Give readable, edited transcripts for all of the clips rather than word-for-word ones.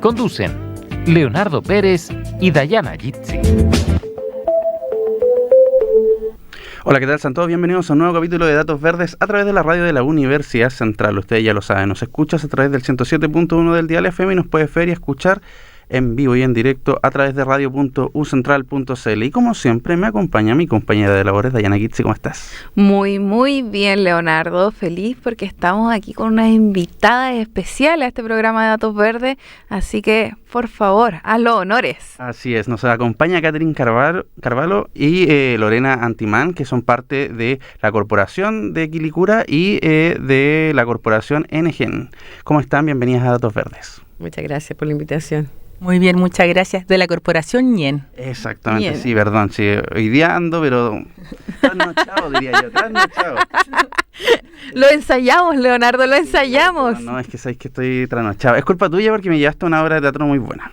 Conducen Leonardo Pérez y Dayana Yitzi. Hola, ¿qué tal? Sean todos bienvenidos a un nuevo capítulo de Datos Verdes a través de la radio de la Universidad Central. Ustedes ya lo saben, nos escuchas a través del 107.1 del dial FM y nos puedes ver y escuchar en vivo y en directo a través de radio.ucentral.cl. Y como siempre me acompaña mi compañera de labores, Dayana Yitzi. ¿Cómo estás? Muy bien, Leonardo. Feliz porque estamos aquí con una invitada especial a este programa de Datos Verdes. Así que, por favor, haz los honores. Así es, nos acompaña Catherine Carvalho y Lorena Antimán, que son parte de la Corporación de Quilicura y de la Corporación NGEN. ¿Cómo están? Bienvenidas a Datos Verdes. Muchas gracias por la invitación. Muy bien, muchas gracias. De la Corporación NGEN. Exactamente, sí, perdón. Sí, hoy día ando, pero trasnochado, diría yo, trasnochado. Lo ensayamos, Leonardo, lo ensayamos. No, es que sabes que estoy trasnochado. Es culpa tuya porque me llevaste a una obra de teatro muy buena.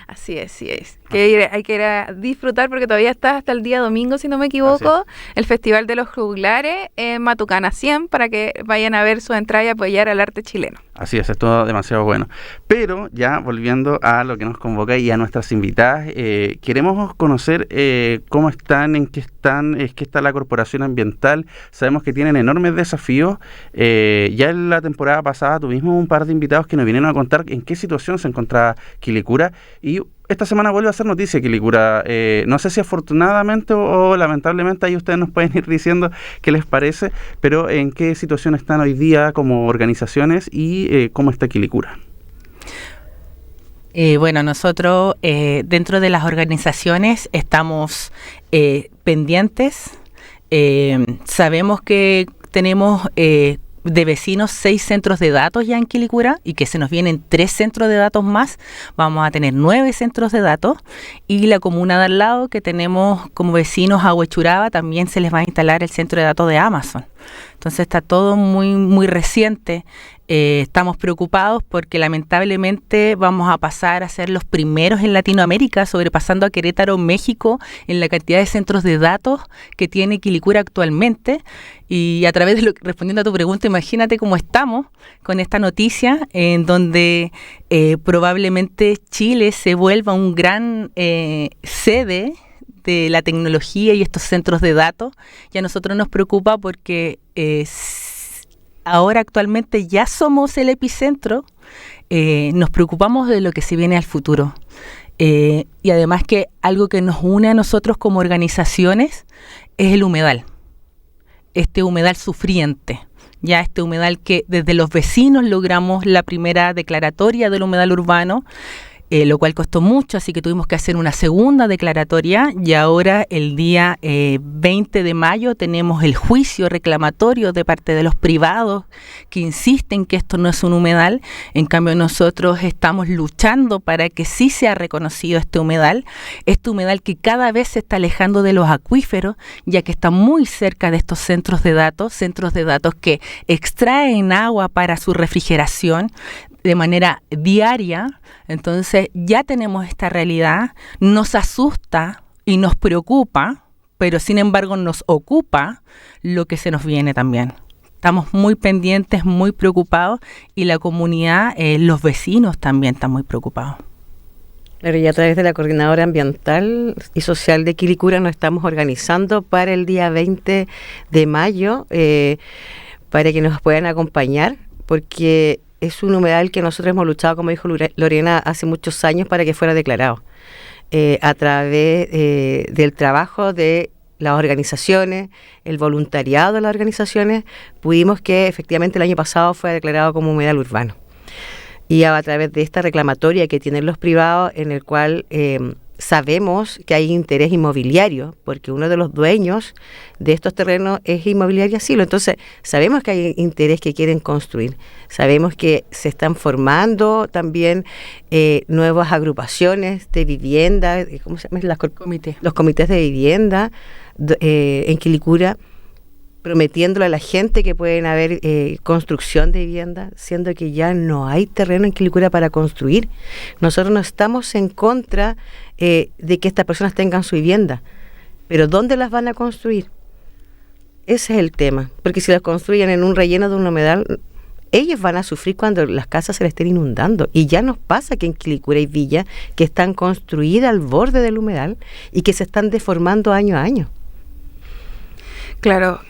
Así es. Hay que ir a disfrutar porque todavía está hasta el día domingo, si no me equivoco, el Festival de los Juglares en Matucana 100 para que vayan a ver su entrada y apoyar al arte chileno. Así es todo demasiado bueno. Pero ya volviendo a lo que nos convoca y a nuestras invitadas, queremos conocer cómo están, en qué está la Corporación Ambiental. Sabemos que tienen enormes desafíos. Ya en la temporada pasada tuvimos un par de invitados que nos vinieron a contar en qué situación se encontraba Quilicura y esta semana vuelve a ser noticia Quilicura. No sé si afortunadamente o lamentablemente ahí ustedes nos pueden ir diciendo qué les parece, pero en qué situación están hoy día como organizaciones y cómo está Quilicura. Bueno, nosotros dentro de las organizaciones estamos pendientes. Sabemos que tenemos de vecinos 6 centros de datos ya en Quilicura y que se nos vienen 3 centros de datos más. Vamos a tener 9 centros de datos y la comuna de al lado que tenemos como vecinos a Huechuraba también se les va a instalar el centro de datos de Amazon. Entonces está todo muy reciente. Estamos preocupados porque lamentablemente vamos a pasar a ser los primeros en Latinoamérica, sobrepasando a Querétaro, México, en la cantidad de centros de datos que tiene Quilicura actualmente. Y a través de respondiendo a tu pregunta, imagínate cómo estamos con esta noticia en donde probablemente Chile se vuelva un gran sede de la tecnología y estos centros de datos. Y a nosotros nos preocupa porque ahora actualmente ya somos el epicentro, nos preocupamos de lo que se viene al futuro. Y además que algo que nos une a nosotros como organizaciones es el humedal, este humedal sufriente. Ya este humedal que desde los vecinos logramos la primera declaratoria del humedal urbano, lo cual costó mucho, así que tuvimos que hacer una segunda declaratoria y ahora el día 20 de mayo tenemos el juicio reclamatorio de parte de los privados que insisten que esto no es un humedal. En cambio nosotros estamos luchando para que sí sea reconocido este humedal que cada vez se está alejando de los acuíferos, ya que está muy cerca de estos centros de datos que extraen agua para su refrigeración de manera diaria. Entonces ya tenemos esta realidad, nos asusta y nos preocupa, pero sin embargo nos ocupa lo que se nos viene también. Estamos muy pendientes, muy preocupados y la comunidad, los vecinos también están muy preocupados. Claro, y a través de la Coordinadora Ambiental y Social de Quilicura nos estamos organizando para el día 20 de mayo para que nos puedan acompañar, porque es un humedal que nosotros hemos luchado, como dijo Lorena, hace muchos años para que fuera declarado. A través del trabajo de las organizaciones, el voluntariado de las organizaciones, pudimos que efectivamente el año pasado fue declarado como humedal urbano. Y a través de esta reclamatoria que tienen los privados, en el cual sabemos que hay interés inmobiliario, porque uno de los dueños de estos terrenos es Inmobiliaria Asilo. Entonces, sabemos que hay interés que quieren construir. Sabemos que se están formando también nuevas agrupaciones de vivienda, ¿cómo se llama? Los comités de vivienda en Quilicura, prometiéndole a la gente que pueden haber construcción de vivienda, siendo que ya no hay terreno en Quilicura para construir. Nosotros no estamos en contra de que estas personas tengan su vivienda, pero ¿dónde las van a construir? Ese es el tema, porque si las construyen en un relleno de un humedal, ellos van a sufrir cuando las casas se les estén inundando. Y ya nos pasa que en Quilicura hay villas que están construidas al borde del humedal y que se están deformando año a año. Claro.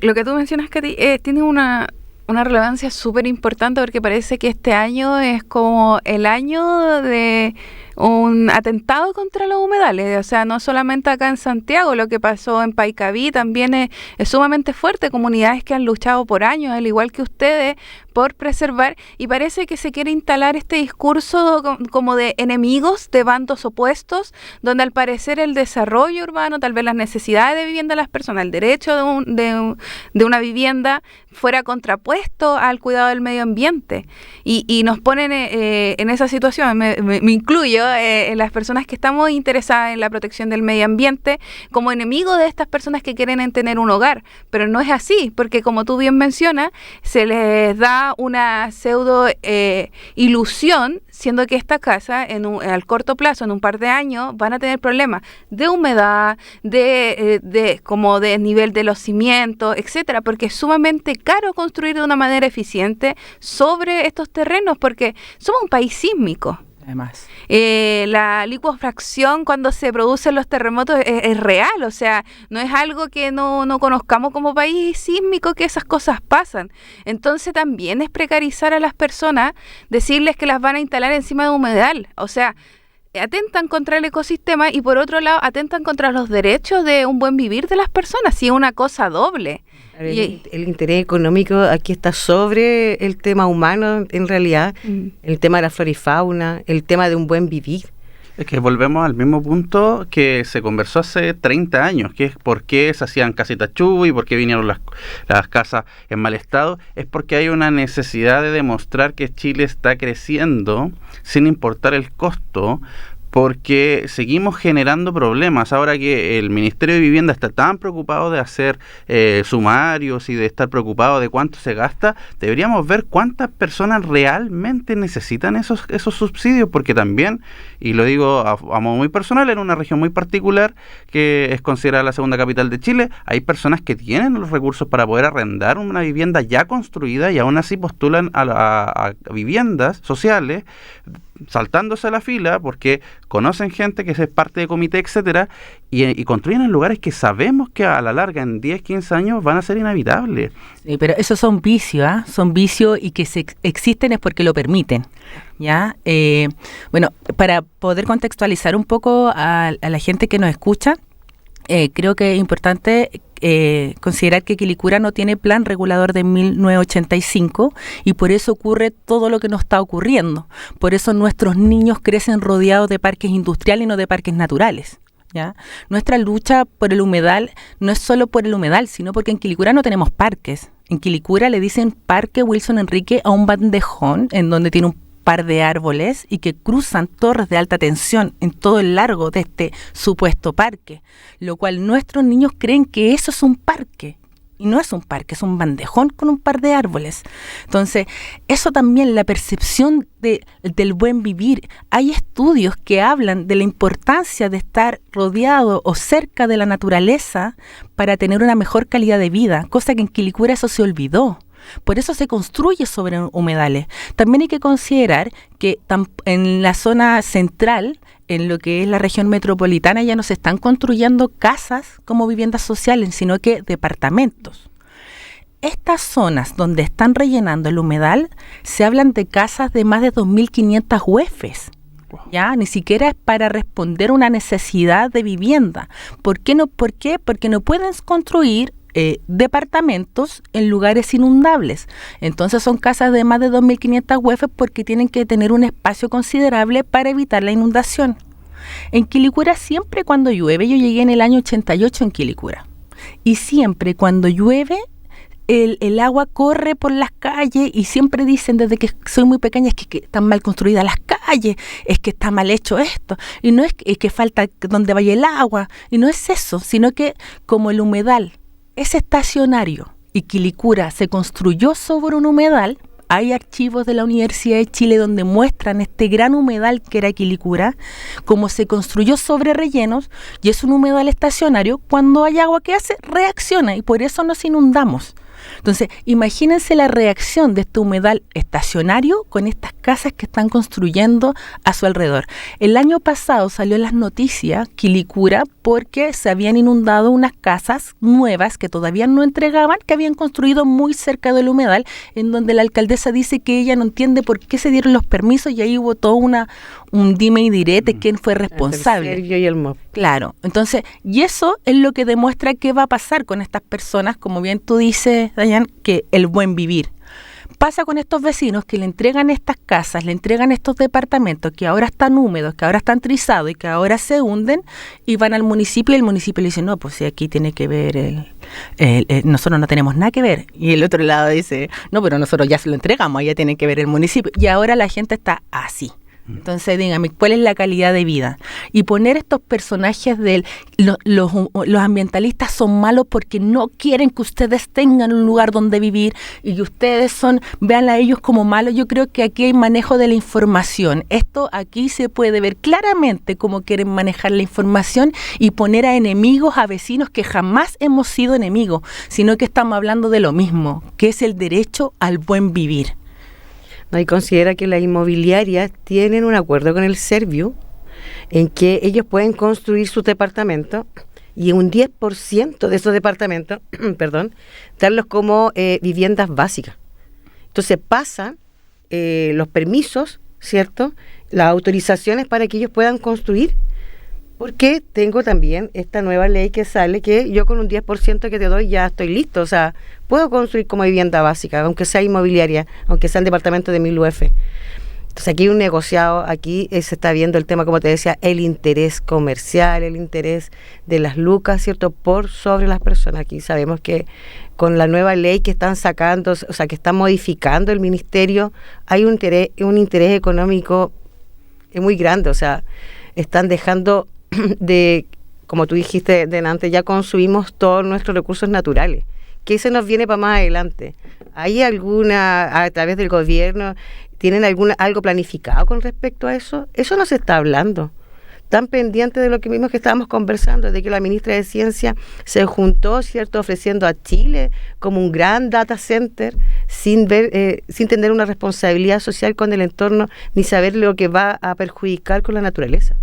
Lo que tú mencionas, Katy, tiene una relevancia súper importante porque parece que este año es como el año de un atentado contra los humedales. O sea, no solamente acá en Santiago, lo que pasó en Paikaví también es sumamente fuerte. Comunidades que han luchado por años, al igual que ustedes, por preservar, y parece que se quiere instalar este discurso como de enemigos, de bandos opuestos, donde al parecer el desarrollo urbano, tal vez las necesidades de vivienda de las personas, el derecho de una vivienda fuera contrapuesto al cuidado del medio ambiente. Y nos ponen en esa situación, me incluyo, en las personas que estamos interesadas en la protección del medio ambiente, como enemigos de estas personas que quieren tener un hogar. Pero no es así, porque como tú bien mencionas, se les da una pseudo ilusión, siendo que esta casa al corto plazo, en un par de años, van a tener problemas de humedad, como de nivel de los cimientos, etcétera, porque es sumamente caro construir de una manera eficiente sobre estos terrenos, porque somos un país sísmico. Además, la licuefacción cuando se producen los terremotos es real, o sea, no es algo que no conozcamos como país sísmico, que esas cosas pasan. Entonces también es precarizar a las personas, decirles que las van a instalar encima de un humedal, o sea, atentan contra el ecosistema y por otro lado atentan contra los derechos de un buen vivir de las personas, y es una cosa doble. El interés económico aquí está sobre el tema humano, en realidad, el tema de la flora y fauna, el tema de un buen vivir. Es que volvemos al mismo punto que se conversó hace 30 años, que es por qué se hacían casitas chubi y por qué vinieron las casas en mal estado. Es porque hay una necesidad de demostrar que Chile está creciendo sin importar el costo, porque seguimos generando problemas. Ahora que el Ministerio de Vivienda está tan preocupado de hacer sumarios y de estar preocupado de cuánto se gasta, deberíamos ver cuántas personas realmente necesitan esos subsidios, porque también, y lo digo a modo muy personal, en una región muy particular que es considerada la segunda capital de Chile, hay personas que tienen los recursos para poder arrendar una vivienda ya construida y aún así postulan a viviendas sociales, saltándose a la fila porque conocen gente que es parte de comité, etcétera, y construyen en lugares que sabemos que a la larga, en 10, 15 años, van a ser inhabitables. Sí, pero esos son vicios, ¿eh? Son vicios, y que existen es porque lo permiten, ¿ya? Bueno, para poder contextualizar un poco a la gente que nos escucha, creo que es importante considerar que Quilicura no tiene plan regulador de 1985 y por eso ocurre todo lo que nos está ocurriendo. Por eso nuestros niños crecen rodeados de parques industriales y no de parques naturales, ¿ya? Nuestra lucha por el humedal no es solo por el humedal, sino porque en Quilicura no tenemos parques. En Quilicura le dicen Parque Wilson Enrique a un bandejón en donde tiene un par de árboles y que cruzan torres de alta tensión en todo el largo de este supuesto parque, lo cual nuestros niños creen que eso es un parque, y no es un parque, es un bandejón con un par de árboles. Entonces, eso también, la percepción del buen vivir. Hay estudios que hablan de la importancia de estar rodeado o cerca de la naturaleza para tener una mejor calidad de vida, cosa que en Quilicura eso se olvidó. Por eso se construye sobre humedales. También hay que considerar que en la zona central, en lo que es la región metropolitana, ya no se están construyendo casas como viviendas sociales, sino que departamentos. Estas zonas donde están rellenando el humedal, se hablan de casas de más de 2.500 UFs. Ya, ni siquiera es para responder a una necesidad de vivienda. ¿Por qué? Porque no pueden construir departamentos en lugares inundables. Entonces son casas de más de 2.500 UF porque tienen que tener un espacio considerable para evitar la inundación. En Quilicura siempre cuando llueve, yo llegué en el año 88 en Quilicura, y siempre cuando llueve el agua corre por las calles, y siempre dicen desde que soy muy pequeña es que están mal construidas las calles, es que está mal hecho esto, y no es que falta donde vaya el agua, y no es eso, sino que como el humedal es estacionario y Quilicura se construyó sobre un humedal, hay archivos de la Universidad de Chile donde muestran este gran humedal que era Quilicura, como se construyó sobre rellenos, y es un humedal estacionario. Cuando hay agua, ¿qué hace? Reacciona, y por eso nos inundamos. Entonces, imagínense la reacción de este humedal estacionario con estas casas que están construyendo a su alrededor. El año pasado salió en las noticias Quilicura porque se habían inundado unas casas nuevas que todavía no entregaban, que habían construido muy cerca del humedal, en donde la alcaldesa dice que ella no entiende por qué se dieron los permisos, y ahí hubo todo un dime y direte quién fue responsable. El y el MOP. Claro, entonces, y eso es lo que demuestra qué va a pasar con estas personas, como bien tú dices, Dayan, que el buen vivir. Pasa con estos vecinos que le entregan estas casas, le entregan estos departamentos que ahora están húmedos, que ahora están trizados y que ahora se hunden, y van al municipio y el municipio le dice, no, pues si aquí tiene que ver nosotros no tenemos nada que ver. Y el otro lado dice, no, pero nosotros ya se lo entregamos, allá tiene que ver el municipio. Y ahora la gente está así. Entonces, dígame, ¿cuál es la calidad de vida? Y poner estos personajes de los ambientalistas son malos porque no quieren que ustedes tengan un lugar donde vivir, y que ustedes vean a ellos como malos. Yo creo que aquí hay manejo de la información. Esto aquí se puede ver claramente cómo quieren manejar la información y poner a enemigos a vecinos que jamás hemos sido enemigos, sino que estamos hablando de lo mismo, que es el derecho al buen vivir. No, y considera que las inmobiliarias tienen un acuerdo con el Serviu en que ellos pueden construir sus departamentos y un 10% de esos departamentos, darlos como viviendas básicas. Entonces pasan los permisos, ¿cierto?, las autorizaciones para que ellos puedan construir, porque tengo también esta nueva ley que sale, que yo con un 10% que te doy ya estoy listo, o sea, puedo construir como vivienda básica, aunque sea inmobiliaria, aunque sea el departamento de 1000 UF. Entonces aquí hay un negociado, aquí se está viendo el tema, como te decía, el interés comercial, el interés de las lucas, ¿cierto?, por sobre las personas. Aquí sabemos que con la nueva ley que están sacando, o sea, que están modificando el ministerio, hay un interés económico muy grande, o sea, están dejando de, como tú dijiste delante, ya consumimos todos nuestros recursos naturales. ¿Qué se nos viene para más adelante? ¿Hay alguna, a través del gobierno, tienen algo planificado con respecto a eso? Eso no se está hablando. Tan pendiente de lo que mismo que estábamos conversando, de que la ministra de Ciencia se juntó, ¿cierto?, ofreciendo a Chile como un gran data center, sin tener una responsabilidad social con el entorno, ni saber lo que va a perjudicar con la naturaleza.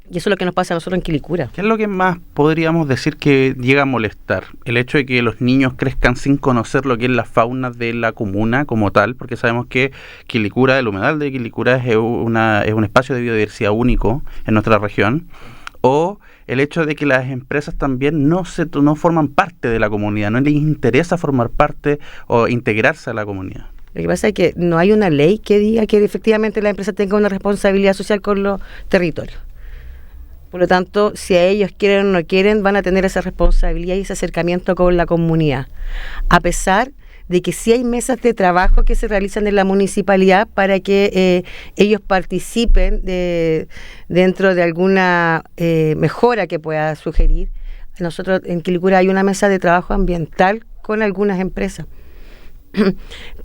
Y eso es lo que nos pasa a nosotros en Quilicura. ¿Qué es lo que más podríamos decir que llega a molestar? El hecho de que los niños crezcan sin conocer lo que es la fauna de la comuna como tal, porque sabemos que Quilicura, el humedal de Quilicura es un espacio de biodiversidad único en nuestra región, o el hecho de que las empresas también no forman parte de la comunidad, no les interesa formar parte o integrarse a la comunidad. Lo que pasa es que no hay una ley que diga que efectivamente la empresa tenga una responsabilidad social con los territorios. Por lo tanto, si a ellos quieren o no quieren, van a tener esa responsabilidad y ese acercamiento con la comunidad. A pesar de que sí hay mesas de trabajo que se realizan en la municipalidad para que ellos participen dentro de alguna mejora que pueda sugerir. Nosotros en Quilicura hay una mesa de trabajo ambiental con algunas empresas.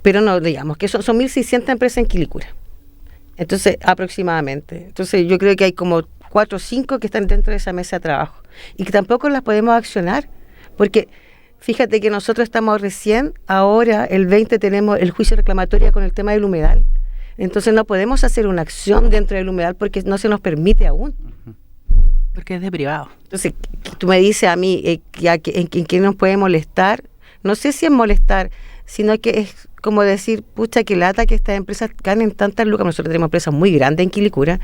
Pero no, digamos que son 1.600 empresas en Quilicura. Entonces, aproximadamente. Entonces, yo creo que hay como 4 o 5 que están dentro de esa mesa de trabajo y que tampoco las podemos accionar, porque fíjate que nosotros estamos recién, ahora el 20 tenemos el juicio reclamatorio con el tema del humedal. Entonces no podemos hacer una acción dentro del humedal porque no se nos permite aún. Porque es de privado. Entonces, tú me dices a mí en qué nos puede molestar. No sé si es molestar, sino que es como decir, pucha, que lata que estas empresas ganen tantas lucas. Nosotros tenemos empresas muy grandes en Quilicura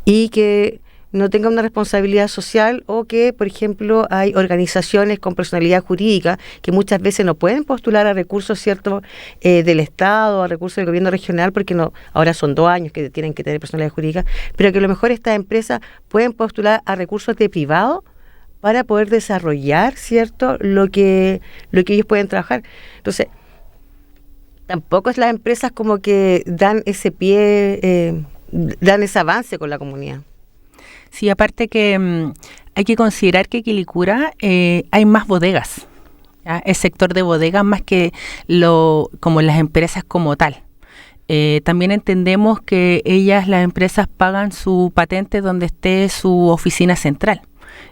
y que no tengan una responsabilidad social, o que, por ejemplo, hay organizaciones con personalidad jurídica que muchas veces no pueden postular a recursos, ¿cierto?, del Estado, a recursos del gobierno regional, porque no, ahora son 2 años que tienen que tener personalidad jurídica, pero que a lo mejor estas empresas pueden postular a recursos de privado para poder desarrollar, ¿cierto?, lo que ellos pueden trabajar. Entonces, tampoco es las empresas como que dan ese pie, dan ese avance con la comunidad. Sí, aparte que hay que considerar que Quilicura hay más bodegas, ¿ya? El sector de bodegas más que como las empresas como tal. También entendemos que las empresas pagan su patente donde esté su oficina central.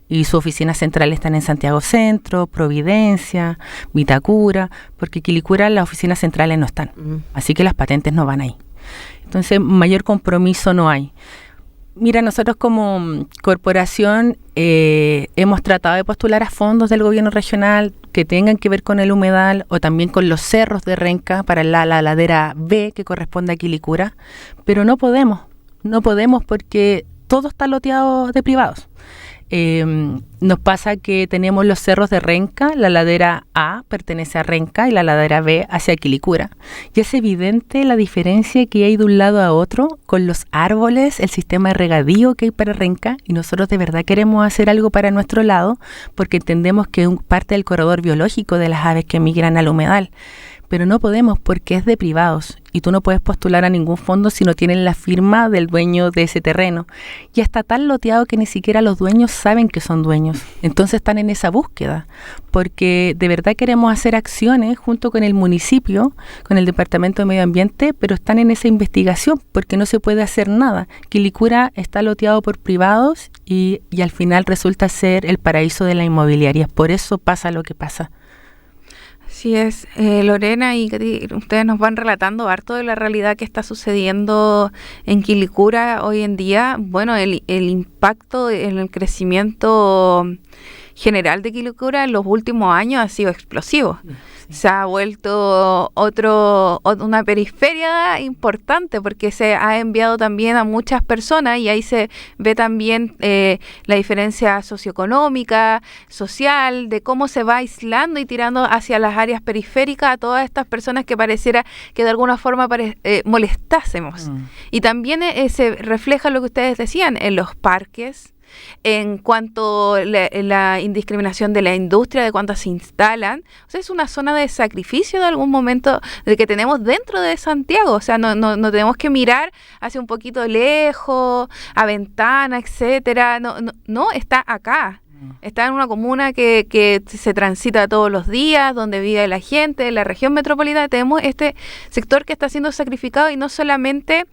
y sus oficinas centrales están en Santiago Centro, Providencia, Vitacura, porque Quilicura las oficinas centrales no están, así que las patentes no van ahí. Entonces, mayor compromiso no hay. Mira, nosotros como corporación hemos tratado de postular a fondos del gobierno regional que tengan que ver con el humedal o también con los cerros de Renca para la ladera B que corresponde a Quilicura, pero no podemos porque todo está loteado de privados. Nos pasa que tenemos los cerros de Renca, la ladera A pertenece a Renca y la ladera B hacia Quilicura. Y es evidente la diferencia que hay de un lado a otro con los árboles, el sistema de regadío que hay para Renca, y nosotros de verdad queremos hacer algo para nuestro lado porque entendemos que es parte del corredor biológico de las aves que migran al humedal. Pero no podemos porque es de privados y tú no puedes postular a ningún fondo si no tienen la firma del dueño de ese terreno. Y está tan loteado que ni siquiera los dueños saben que son dueños. Entonces están en esa búsqueda, porque de verdad queremos hacer acciones junto con el municipio, con el Departamento de Medio Ambiente, pero están en esa investigación porque no se puede hacer nada. Quilicura está loteado por privados y al final resulta ser el paraíso de la inmobiliaria. Por eso pasa lo que pasa. Así es, Lorena y Katy, ustedes nos van relatando harto de la realidad que está sucediendo en Quilicura hoy en día. Bueno, el impacto en el crecimiento general de Quilicura en los últimos años ha sido explosivo. Sí. Se ha vuelto una periferia importante porque se ha enviado también a muchas personas y ahí se ve también la diferencia socioeconómica, social, de cómo se va aislando y tirando hacia las áreas periféricas a todas estas personas que pareciera que de alguna forma molestásemos. Y también se refleja lo que ustedes decían en los parques, en cuanto a la indiscriminación de la industria, de cuántas se instalan. O sea, es una zona de sacrificio de algún momento de que tenemos dentro de Santiago. O sea, no tenemos que mirar hacia un poquito lejos, a Ventana, etcétera. No, está acá. Está en una comuna que se transita todos los días, donde vive la gente, en la región metropolitana. Tenemos este sector que está siendo sacrificado y no solamente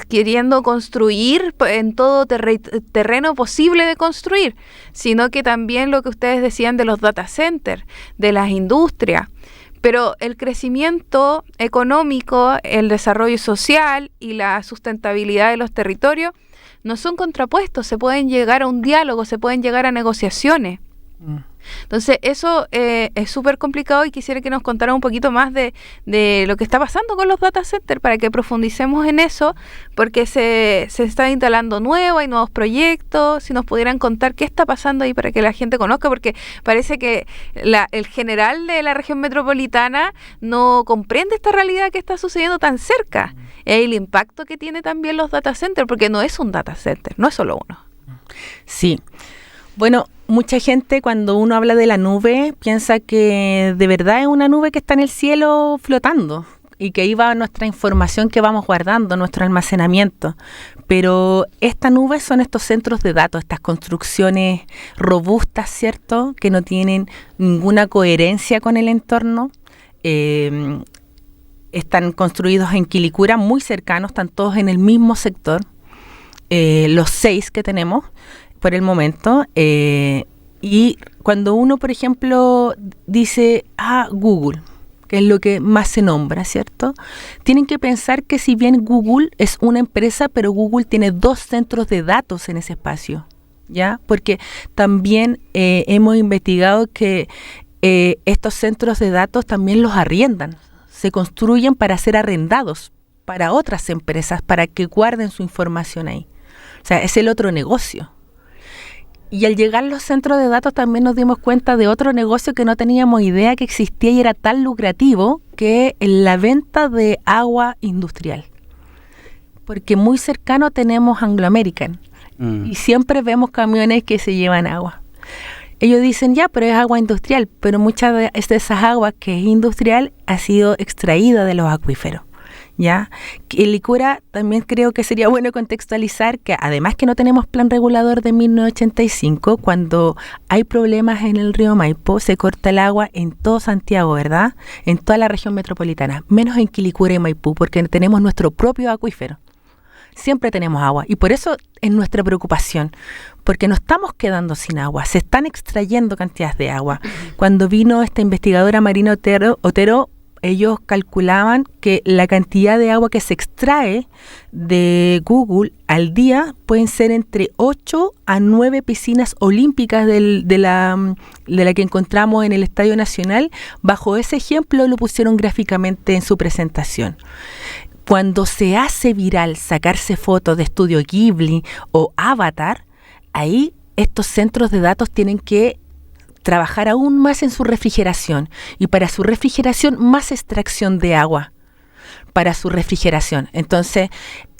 queriendo construir en todo terreno posible de construir, sino que también lo que ustedes decían de los data centers, de las industrias. Pero el crecimiento económico, el desarrollo social y la sustentabilidad de los territorios no son contrapuestos, se pueden llegar a un diálogo, se pueden llegar a negociaciones. Entonces eso es súper complicado y quisiera que nos contara un poquito más de lo que está pasando con los data centers para que profundicemos en eso, porque se está instalando nuevo, hay nuevos proyectos. Si nos pudieran contar qué está pasando ahí para que la gente conozca, porque parece que el general de la región metropolitana no comprende esta realidad que está sucediendo tan cerca. El impacto que tiene también los data centers, porque no es un data center, no es solo uno. Sí. Bueno, mucha gente cuando uno habla de la nube piensa que de verdad es una nube que está en el cielo flotando y que ahí va nuestra información que vamos guardando, nuestro almacenamiento. Pero esta nube son estos centros de datos, estas construcciones robustas, ¿cierto?, que no tienen ninguna coherencia con el entorno. Están construidos en Quilicura, muy cercanos, están todos en el mismo sector, los 6 que tenemos por el momento, y cuando uno, por ejemplo, dice, Google, que es lo que más se nombra, ¿cierto? Tienen que pensar que si bien Google es una empresa, pero Google tiene 2 centros de datos en ese espacio, ¿ya? Porque también hemos investigado que estos centros de datos también los arriendan, se construyen para ser arrendados para otras empresas, para que guarden su información ahí. O sea, es el otro negocio. Y al llegar a los centros de datos también nos dimos cuenta de otro negocio que no teníamos idea que existía y era tan lucrativo, que es la venta de agua industrial. Porque muy cercano tenemos Anglo American y siempre vemos camiones que se llevan agua. Ellos dicen, ya, pero es agua industrial, pero muchas de esas aguas que es industrial ha sido extraída de los acuíferos. ¿Ya? Quilicura también creo que sería bueno contextualizar que además que no tenemos plan regulador de 1985, cuando hay problemas en el río Maipo, se corta el agua en todo Santiago, ¿verdad? En toda la región metropolitana, menos en Quilicura y Maipú, porque tenemos nuestro propio acuífero. Siempre tenemos agua y por eso es nuestra preocupación, porque no estamos quedando sin agua, se están extrayendo cantidades de agua. Cuando vino esta investigadora Marina Otero, ellos calculaban que la cantidad de agua que se extrae de Google al día pueden ser entre 8 a 9 piscinas olímpicas de la que encontramos en el Estadio Nacional. Bajo ese ejemplo lo pusieron gráficamente en su presentación. Cuando se hace viral sacarse fotos de Estudio Ghibli o Avatar, ahí estos centros de datos tienen que trabajar aún más en su refrigeración, y para su refrigeración más extracción de agua para su refrigeración. Entonces,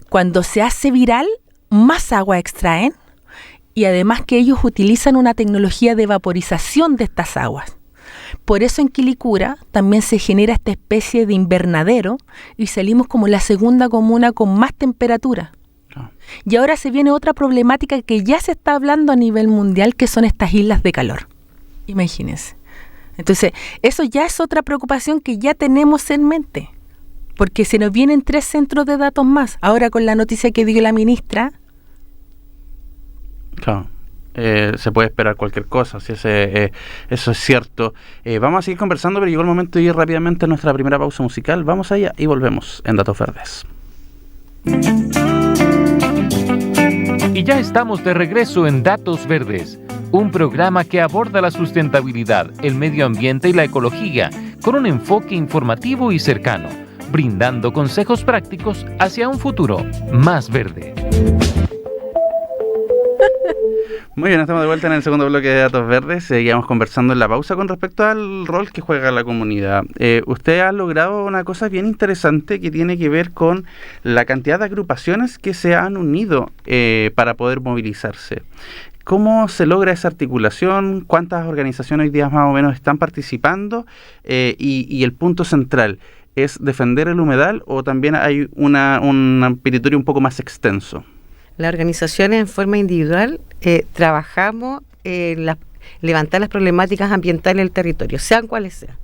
cuando se hace viral, más agua extraen, y además que ellos utilizan una tecnología de vaporización de estas aguas. Por eso en Quilicura también se genera esta especie de invernadero y salimos como la segunda comuna con más temperatura. Y ahora se viene otra problemática que ya se está hablando a nivel mundial, que son estas islas de calor. Imagínense. Entonces, eso ya es otra preocupación que ya tenemos en mente, porque se nos vienen 3 centros de datos más. Ahora con la noticia que dio la ministra. Claro. Se puede esperar cualquier cosa, si eso es cierto. Vamos a seguir conversando, pero llegó el momento de ir rápidamente a nuestra primera pausa musical. Vamos allá y volvemos en Datos Verdes. Y ya estamos de regreso en Datos Verdes, un programa que aborda la sustentabilidad, el medio ambiente y la ecología con un enfoque informativo y cercano, brindando consejos prácticos hacia un futuro más verde. Muy bien, estamos de vuelta en el segundo bloque de Datos Verdes. Seguíamos conversando en la pausa con respecto al rol que juega la comunidad. Usted ha logrado una cosa bien interesante que tiene que ver con la cantidad de agrupaciones que se han unido para poder movilizarse. ¿Cómo se logra esa articulación? ¿Cuántas organizaciones hoy día más o menos están participando? Y el punto central, ¿es defender el humedal o también hay un territorio un poco más extenso? Las organizaciones en forma individual trabajamos en levantar las problemáticas ambientales del territorio, sean cuales sean.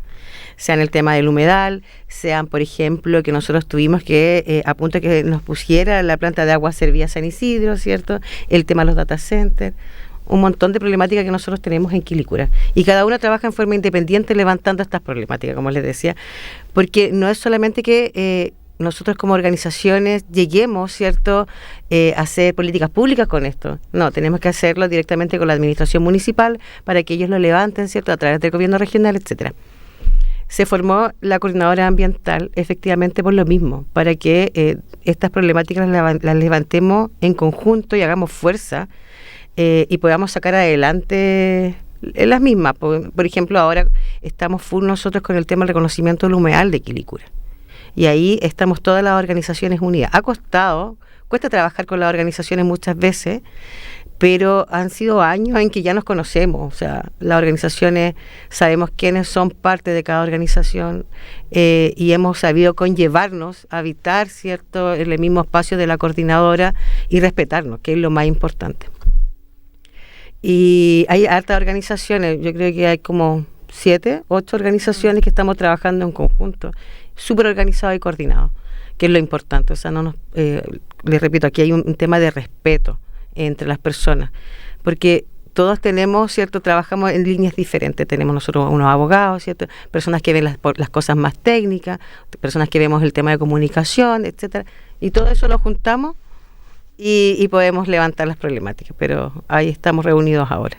Sean el tema del humedal, sean, por ejemplo, que nosotros tuvimos que, a punto de que nos pusiera la planta de agua Servia San Isidro, ¿cierto? El tema de los data centers, un montón de problemáticas que nosotros tenemos en Quilicura. Y cada una trabaja en forma independiente levantando estas problemáticas, como les decía, porque no es solamente que nosotros como organizaciones lleguemos, ¿cierto?, a hacer políticas públicas con esto. No, tenemos que hacerlo directamente con la administración municipal para que ellos lo levanten, ¿cierto?, a través del gobierno regional, etcétera. Se formó la coordinadora ambiental efectivamente por lo mismo, para que estas problemáticas las levantemos en conjunto y hagamos fuerza y podamos sacar adelante las mismas. Por ejemplo, ahora estamos full nosotros con el tema del reconocimiento del humedal de Quilicura. Y ahí estamos todas las organizaciones unidas. Cuesta trabajar con las organizaciones muchas veces, pero han sido años en que ya nos conocemos. O sea, las organizaciones sabemos quiénes son parte de cada organización y hemos sabido conllevarnos a habitar, ¿cierto?, en el mismo espacio de la coordinadora y respetarnos, que es lo más importante. Y hay hartas organizaciones, yo creo que hay como 7, 8 organizaciones que estamos trabajando en conjunto, súper organizado y coordinado, que es lo importante. O sea, les repito, aquí hay un tema de respeto entre las personas, porque todos tenemos, ¿cierto?, trabajamos en líneas diferentes. Tenemos nosotros unos abogados, ¿cierto?, personas que ven las cosas más técnicas, personas que vemos el tema de comunicación, etcétera, y todo eso lo juntamos y podemos levantar las problemáticas, pero ahí estamos reunidos ahora.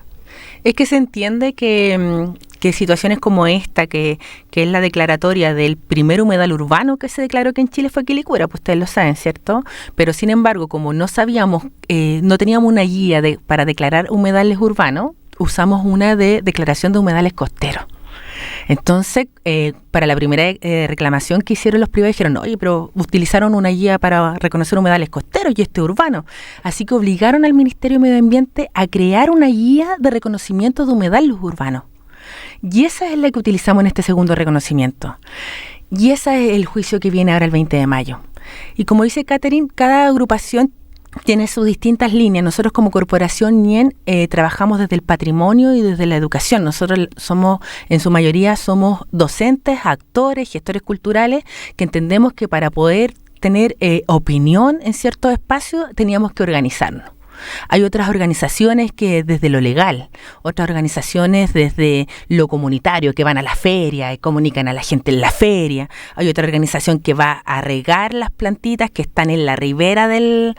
Es que se entiende que situaciones como esta, que es la declaratoria del primer humedal urbano que se declaró que en Chile fue Quilicura, pues ustedes lo saben, ¿cierto? Pero sin embargo, como no sabíamos, no teníamos una guía para declarar humedales urbanos, usamos una de declaración de humedales costeros. Entonces, para la primera reclamación que hicieron los privados, dijeron, oye, pero utilizaron una guía para reconocer humedales costeros y este urbano. Así que obligaron al Ministerio de Medio Ambiente a crear una guía de reconocimiento de humedales urbanos. Y esa es la que utilizamos en este segundo reconocimiento. Y ese es el juicio que viene ahora el 20 de mayo. Y como dice Catherine, cada agrupación tiene sus distintas líneas. Nosotros como Corporación NIEN trabajamos desde el patrimonio y desde la educación. Nosotros en su mayoría somos docentes, actores, gestores culturales, que entendemos que para poder tener opinión en ciertos espacios teníamos que organizarnos. Hay otras organizaciones que desde lo legal, otras organizaciones desde lo comunitario, que van a la feria y comunican a la gente en la feria. Hay otra organización que va a regar las plantitas que están en la ribera del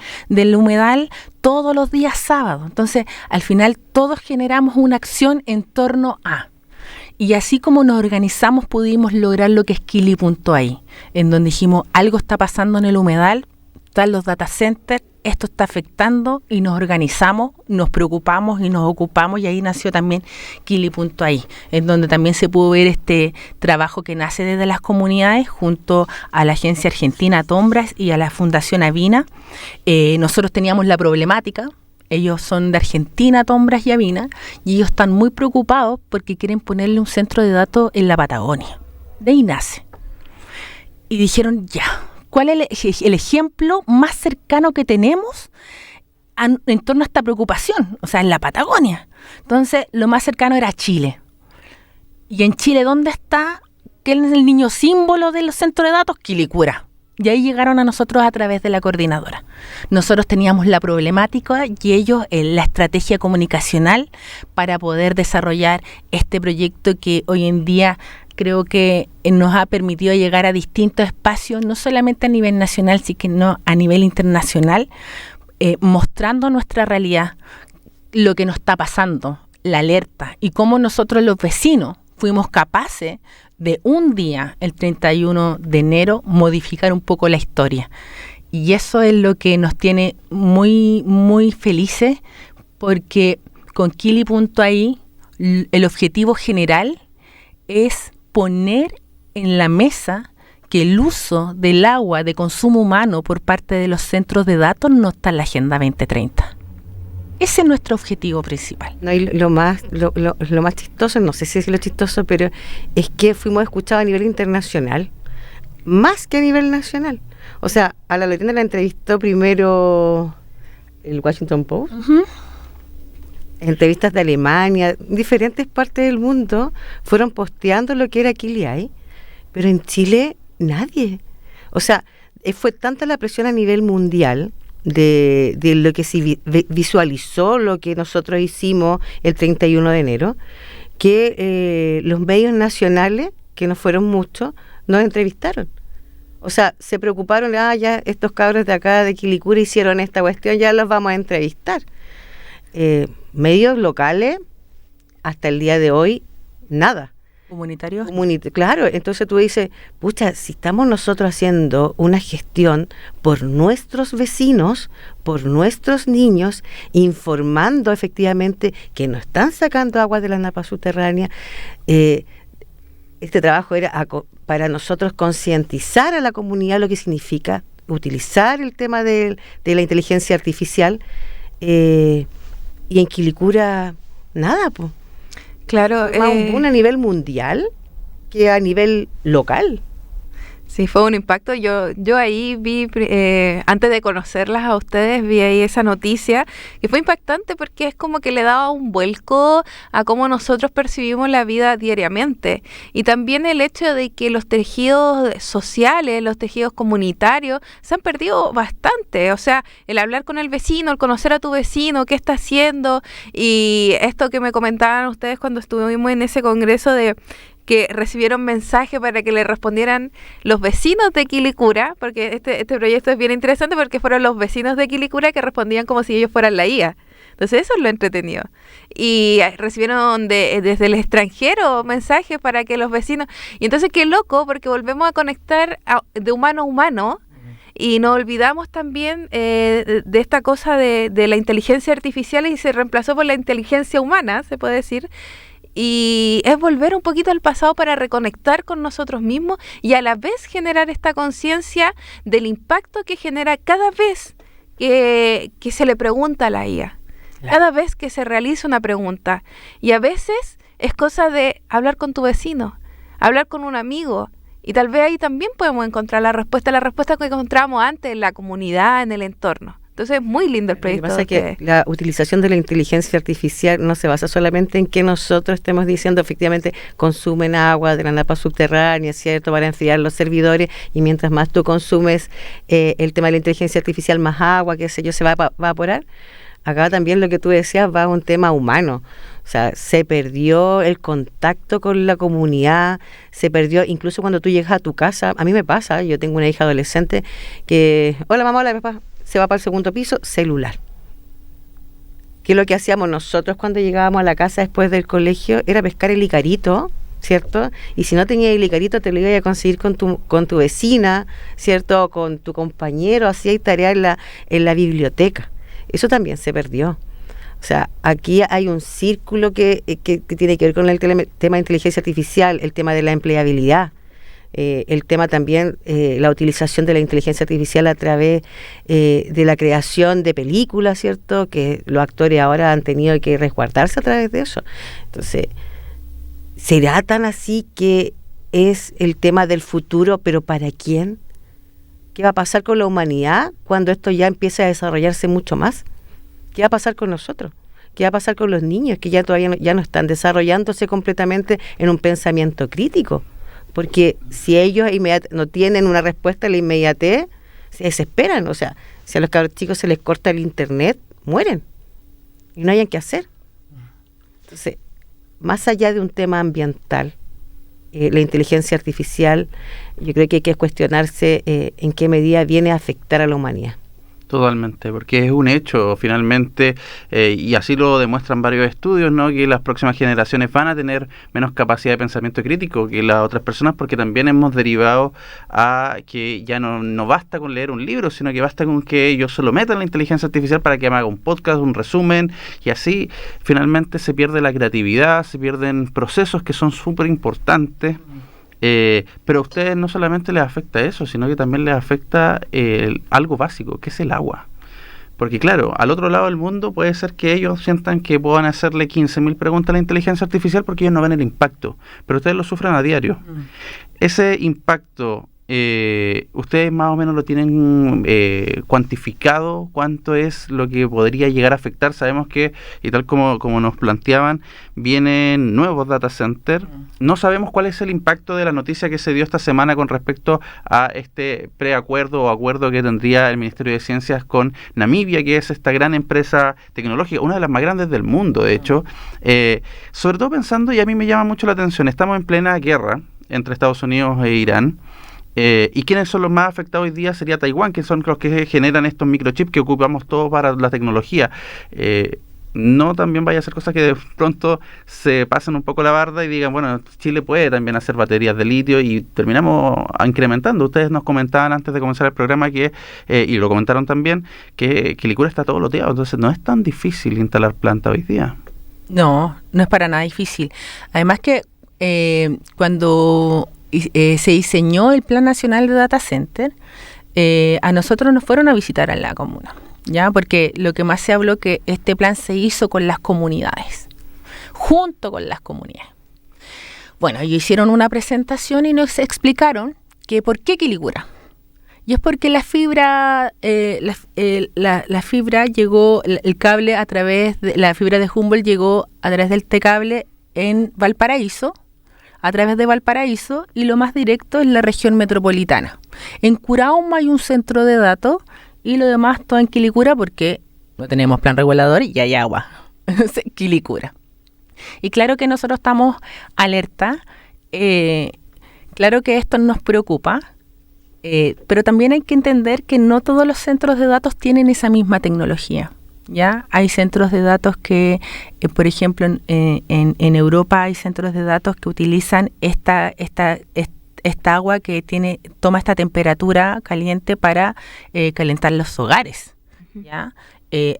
humedal todos los días sábados. Entonces, al final todos generamos una acción en torno a... Y así como nos organizamos, pudimos lograr lo que es Kili.ai, en donde dijimos, algo está pasando en el humedal, están los data centers, esto está afectando, y nos organizamos, nos preocupamos y nos ocupamos, y ahí nació también Kili.ai, en donde también se pudo ver este trabajo que nace desde las comunidades junto a la Agencia Argentina Tombras y a la Fundación Avina. Nosotros teníamos la problemática. Ellos son de Argentina, Tombras y Avina, y ellos están muy preocupados porque quieren ponerle un centro de datos en la Patagonia. De ahí nace. Y dijeron, ya, ¿cuál es el ejemplo más cercano que tenemos en torno a esta preocupación? O sea, en la Patagonia. Entonces, lo más cercano era Chile. Y en Chile, ¿dónde está? ¿Quién es el niño símbolo de los centros de datos? Quilicura. Y ahí llegaron a nosotros a través de la coordinadora. Nosotros teníamos la problemática y ellos la estrategia comunicacional para poder desarrollar este proyecto que hoy en día creo que nos ha permitido llegar a distintos espacios, no solamente a nivel nacional, sino a nivel internacional, mostrando nuestra realidad, lo que nos está pasando, la alerta, y cómo nosotros los vecinos fuimos capaces de un día, el 31 de enero, modificar un poco la historia. Y eso es lo que nos tiene muy, muy felices, porque con Kili.ai el objetivo general es poner en la mesa que el uso del agua de consumo humano por parte de los centros de datos no está en la Agenda 2030. Ese es nuestro objetivo principal. No, y lo más chistoso, no sé si es lo chistoso, pero es que fuimos escuchados a nivel internacional, más que a nivel nacional. O sea, a la Lorena la entrevistó primero el Washington Post, entrevistas de Alemania, diferentes partes del mundo fueron posteando lo que era Kili.ai, pero en Chile nadie. O sea, fue tanta la presión a nivel mundial de lo que se visualizó, lo que nosotros hicimos el 31 de enero, que los medios nacionales, que no fueron muchos, nos entrevistaron. O sea, se preocuparon, ya estos cabros de acá de Quilicura hicieron esta cuestión, ya los vamos a entrevistar. Medios locales, hasta el día de hoy, nada. ¿Comunitarios? Claro, entonces tú dices, pucha, si estamos nosotros haciendo una gestión por nuestros vecinos, por nuestros niños, informando efectivamente que no están sacando agua de la napa subterránea, este trabajo era para nosotros concientizar a la comunidad lo que significa utilizar el tema de la inteligencia artificial, y en Quilicura nada, pues. Claro, Más a nivel mundial que a nivel local. Sí, fue un impacto. Yo ahí vi, antes de conocerlas a ustedes, vi ahí esa noticia que fue impactante porque es como que le daba un vuelco a cómo nosotros percibimos la vida diariamente. Y también el hecho de que los tejidos sociales, los tejidos comunitarios se han perdido bastante. O sea, el hablar con el vecino, el conocer a tu vecino, qué está haciendo, y esto que me comentaban ustedes cuando estuvimos en ese congreso de que recibieron mensajes para que le respondieran los vecinos de Quilicura, porque este proyecto es bien interesante porque fueron los vecinos de Quilicura que respondían como si ellos fueran la IA. Entonces eso es lo entretenido. Y recibieron desde el extranjero mensajes para que los vecinos... Y entonces qué loco, porque volvemos a conectar de humano a humano, y nos olvidamos también de esta cosa de la inteligencia artificial, y se reemplazó por la inteligencia humana, se puede decir. Y es volver un poquito al pasado para reconectar con nosotros mismos y a la vez generar esta conciencia del impacto que genera cada vez que se le pregunta a la IA. Cada vez que se realiza una pregunta. Y a veces es cosa de hablar con tu vecino, hablar con un amigo. Y tal vez ahí también podemos encontrar la respuesta que encontrábamos antes en la comunidad, en el entorno. Entonces es muy lindo el proyecto. Lo que pasa es que la utilización de la inteligencia artificial no se basa solamente en que nosotros estemos diciendo efectivamente consumen agua de la napa subterránea, ¿cierto?, para enfriar los servidores, y mientras más tú consumes el tema de la inteligencia artificial, más agua, qué sé yo, se va a evaporar. acá también lo que tú decías va a un tema humano. O sea, se perdió el contacto con la comunidad, se perdió, incluso cuando tú llegas a tu casa, a mí me pasa, yo tengo una hija adolescente que, hola mamá, hola papá, se va para el segundo piso, celular. Que lo que hacíamos nosotros cuando llegábamos a la casa después del colegio era pescar el icarito, ¿cierto? Y si no tenías el icarito te lo ibas a conseguir con tu vecina, ¿cierto? O con tu compañero, hacías tarea en la biblioteca. Eso también se perdió. O sea, aquí hay un círculo que tiene que ver con el tema de inteligencia artificial, el tema de la empleabilidad, el tema también, la utilización de la inteligencia artificial a través de la creación de películas, ¿cierto? Que los actores ahora han tenido que resguardarse a través de eso. Entonces, ¿será tan así que es el tema del futuro, pero para quién? ¿Qué va a pasar con la humanidad cuando esto ya empiece a desarrollarse mucho más? ¿Qué va a pasar con nosotros? ¿Qué va a pasar con los niños que ya todavía no están desarrollándose completamente en un pensamiento crítico? Porque si ellos no tienen una respuesta a la inmediatez, se desesperan. O sea, si a los cabros chicos se les corta el internet, mueren. Y no hayan qué hacer. Entonces, más allá de un tema ambiental, la inteligencia artificial, yo creo que hay que cuestionarse en qué medida viene a afectar a la humanidad. Totalmente, porque es un hecho finalmente, y así lo demuestran varios estudios, ¿no? Que las próximas generaciones van a tener menos capacidad de pensamiento crítico que las otras personas, porque también hemos derivado a que ya no basta con leer un libro, sino que basta con que ellos se lo metan la inteligencia artificial para que me haga un podcast, un resumen, y así finalmente se pierde la creatividad, se pierden procesos que son súper importantes. Pero a ustedes no solamente les afecta eso, sino que también les afecta algo básico, que es el agua. Porque claro, al otro lado del mundo puede ser que ellos sientan que puedan hacerle 15.000 preguntas a la inteligencia artificial porque ellos no ven el impacto, pero ustedes lo sufren a diario. Ese impacto, ¿ustedes más o menos lo tienen cuantificado? ¿Cuánto es lo que podría llegar a afectar? Sabemos que, y tal como nos planteaban, vienen nuevos data centers. No sabemos cuál es el impacto de la noticia que se dio esta semana con respecto a este preacuerdo o acuerdo que tendría el Ministerio de Ciencias con Namibia, que es esta gran empresa tecnológica, una de las más grandes del mundo, de hecho. Sobre todo pensando, y a mí me llama mucho la atención, estamos en plena guerra entre Estados Unidos e Irán. ¿Y quiénes son los más afectados hoy día? Sería Taiwán, que son los que generan estos microchips que ocupamos todos para la tecnología. No también vaya a ser cosas que de pronto se pasen un poco la barda y digan, bueno, Chile puede también hacer baterías de litio y terminamos incrementando. Ustedes nos comentaban antes de comenzar el programa que, y lo comentaron también, que Quilicura está todo loteado, entonces no es tan difícil instalar planta hoy día. No es para nada difícil. Además que cuando se diseñó el Plan Nacional de Data Center, a nosotros nos fueron a visitar a la comuna, ¿ya? Porque lo que más se habló que este plan se hizo con las comunidades, junto con las comunidades. Bueno, ellos hicieron una presentación y nos explicaron que por qué Quilicura. Y es porque la fibra, la fibra llegó, el cable a través de la fibra de Humboldt llegó a través del T-cable en Valparaíso, a través de Valparaíso, y lo más directo es la región metropolitana. En Curauma hay un centro de datos y lo demás todo en Quilicura porque no tenemos plan regulador y hay agua. Quilicura. Y claro que nosotros estamos alerta, claro que esto nos preocupa, pero también hay que entender que no todos los centros de datos tienen esa misma tecnología. ¿Ya? Hay centros de datos que, por ejemplo, en Europa hay centros de datos que utilizan esta agua que toma esta temperatura caliente para calentar los hogares. ¿Ya?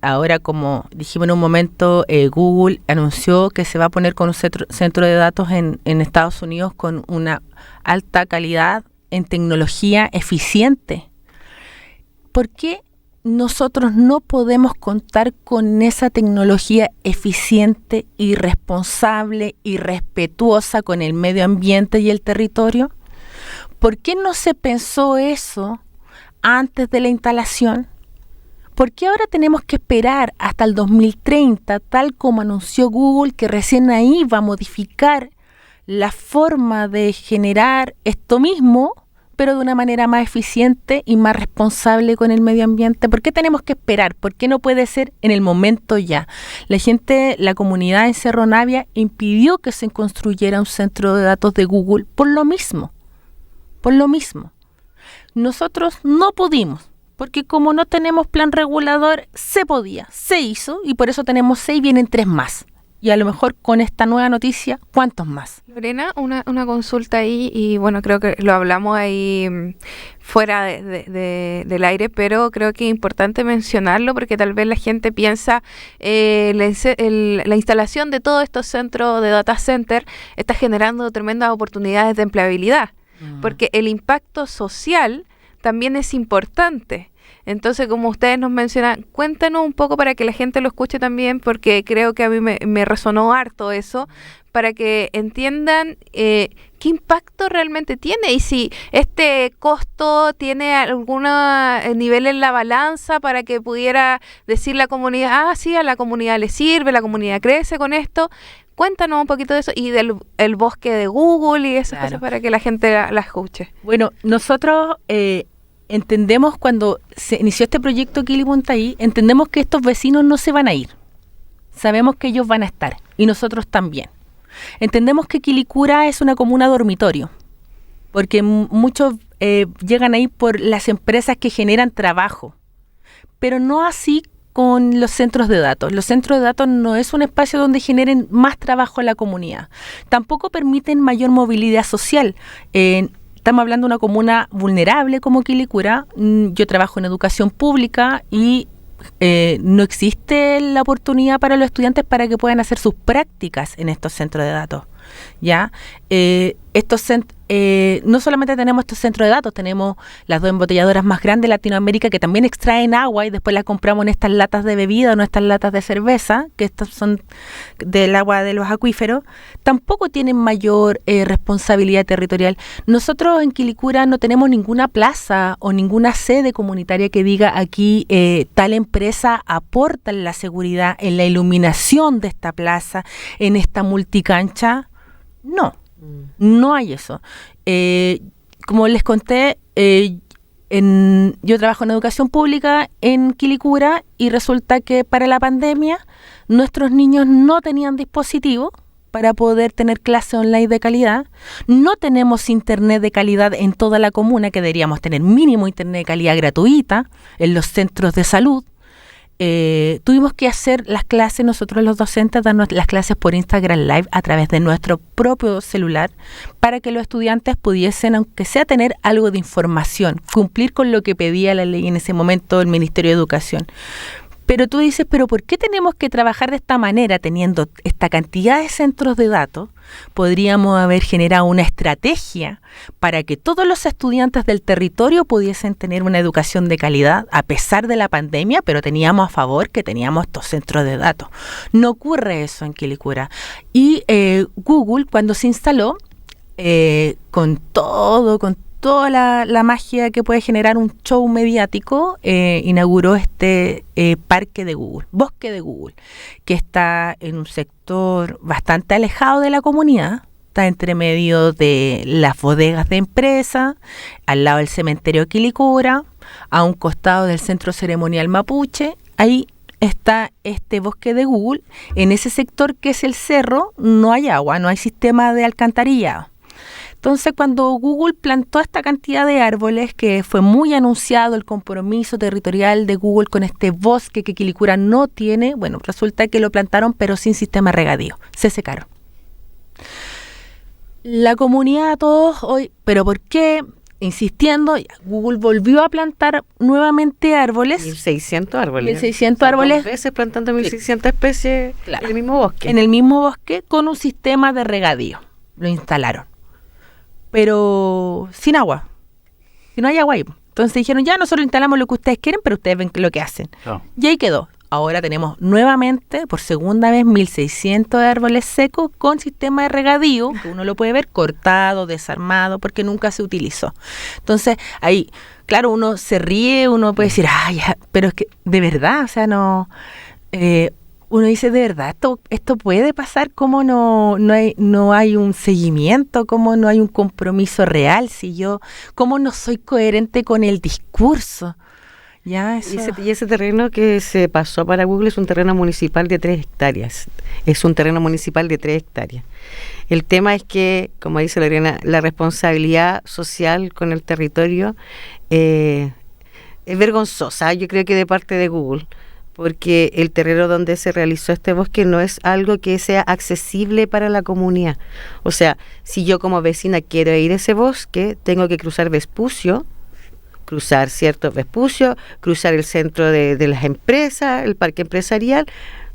Ahora, como dijimos en un momento, Google anunció que se va a poner con un centro de datos en Estados Unidos con una alta calidad en tecnología eficiente. ¿Por qué nosotros no podemos contar con esa tecnología eficiente y responsable y respetuosa con el medio ambiente y el territorio? ¿Por qué no se pensó eso antes de la instalación? ¿Por qué ahora tenemos que esperar hasta el 2030, tal como anunció Google, que recién ahí va a modificar la forma de generar esto mismo, pero de una manera más eficiente y más responsable con el medio ambiente. ¿Por qué tenemos que esperar? ¿Por qué no puede ser en el momento ya? La comunidad en Cerro Navia impidió que se construyera un centro de datos de Google por lo mismo. Nosotros no pudimos, porque como no tenemos plan regulador, se podía, se hizo, y por eso tenemos 6, vienen 3 más. Y a lo mejor con esta nueva noticia, ¿cuántos más? Lorena, una consulta ahí, y bueno, creo que lo hablamos ahí fuera del aire, pero creo que es importante mencionarlo porque tal vez la gente piensa la instalación de todos estos centros de data center está generando tremendas oportunidades de empleabilidad, porque el impacto social también es importante. Entonces, como ustedes nos mencionan, cuéntanos un poco para que la gente lo escuche también, porque creo que a mí me resonó harto eso, para que entiendan qué impacto realmente tiene y si este costo tiene algún nivel en la balanza para que pudiera decir la comunidad, sí, a la comunidad le sirve, la comunidad crece con esto. Cuéntanos un poquito de eso y del el bosque de Google y esas cosas para que la gente la escuche. Bueno, nosotros entendemos cuando se inició este proyecto Quilipuntaí, entendemos que estos vecinos no se van a ir. Sabemos que ellos van a estar y nosotros también. Entendemos que Quilicura es una comuna dormitorio, porque muchos llegan ahí por las empresas que generan trabajo, pero no así con los centros de datos. Los centros de datos no es un espacio donde generen más trabajo en la comunidad. Tampoco permiten mayor movilidad social. Estamos hablando de una comuna vulnerable como Quilicura. Yo trabajo en educación pública y no existe la oportunidad para los estudiantes para que puedan hacer sus prácticas en estos centros de datos. ¿Ya? No solamente tenemos estos centros de datos, tenemos las 2 embotelladoras más grandes de Latinoamérica que también extraen agua y después la compramos en estas latas de bebida o en estas latas de cerveza, que estas son del agua de los acuíferos. Tampoco tienen mayor responsabilidad territorial. Nosotros en Quilicura no tenemos ninguna plaza o ninguna sede comunitaria que diga aquí tal empresa aporta en la seguridad, en la iluminación de esta plaza, en esta multicancha. No hay eso. Como les conté, yo trabajo en educación pública en Quilicura y resulta que para la pandemia nuestros niños no tenían dispositivos para poder tener clase online de calidad. No tenemos internet de calidad en toda la comuna, que deberíamos tener mínimo internet de calidad gratuita en los centros de salud. Tuvimos que hacer las clases, nosotros los docentes, darnos las clases por Instagram Live a través de nuestro propio celular para que los estudiantes pudiesen, aunque sea tener algo de información, cumplir con lo que pedía la ley en ese momento el Ministerio de Educación. Pero tú dices, ¿pero por qué tenemos que trabajar de esta manera teniendo esta cantidad de centros de datos? Podríamos haber generado una estrategia para que todos los estudiantes del territorio pudiesen tener una educación de calidad a pesar de la pandemia, pero teníamos a favor que teníamos estos centros de datos. No ocurre eso en Quilicura. Y Google, cuando se instaló, con toda la magia que puede generar un show mediático, inauguró este parque de Google, bosque de Google, que está en un sector bastante alejado de la comunidad, está entre medio de las bodegas de empresa, al lado del cementerio Quilicura, a un costado del centro ceremonial mapuche. Ahí está este bosque de Google. En ese sector que es el cerro no hay agua, no hay sistema de alcantarillado. Entonces, cuando Google plantó esta cantidad de árboles, que fue muy anunciado el compromiso territorial de Google con este bosque que Quilicura no tiene, bueno, resulta que lo plantaron pero sin sistema de regadío, se secaron. La comunidad, todos hoy, ¿pero por qué? Insistiendo, Google volvió a plantar nuevamente árboles. 1.600 árboles. 1.600 árboles. 2 veces plantando 1.600 especies en el mismo bosque. En el mismo bosque con un sistema de regadío. Lo instalaron. Pero sin agua. Si no hay agua ahí. Entonces dijeron, ya nosotros instalamos lo que ustedes quieren, pero ustedes ven lo que hacen. Oh. Y ahí quedó. Ahora tenemos nuevamente, por segunda vez, 1.600 árboles secos con sistema de regadío, que uno lo puede ver cortado, desarmado, porque nunca se utilizó. Entonces, ahí, claro, uno se ríe, uno puede decir, ay, pero es que, de verdad, o sea, no... uno dice, de verdad, esto puede pasar, ¿cómo no hay un seguimiento? ¿Cómo no hay un compromiso real? ¿Cómo no soy coherente con el discurso? Ya, eso. Y ese terreno que se pasó para Google es un terreno municipal de 3 hectáreas. Es un terreno municipal de 3 hectáreas. El tema es que, como dice Lorena, la responsabilidad social con el territorio es vergonzosa, yo creo que de parte de Google, porque el terreno donde se realizó este bosque no es algo que sea accesible para la comunidad. O sea, si yo como vecina quiero ir a ese bosque, tengo que cruzar Vespucio, cruzar el centro de las empresas, el parque empresarial,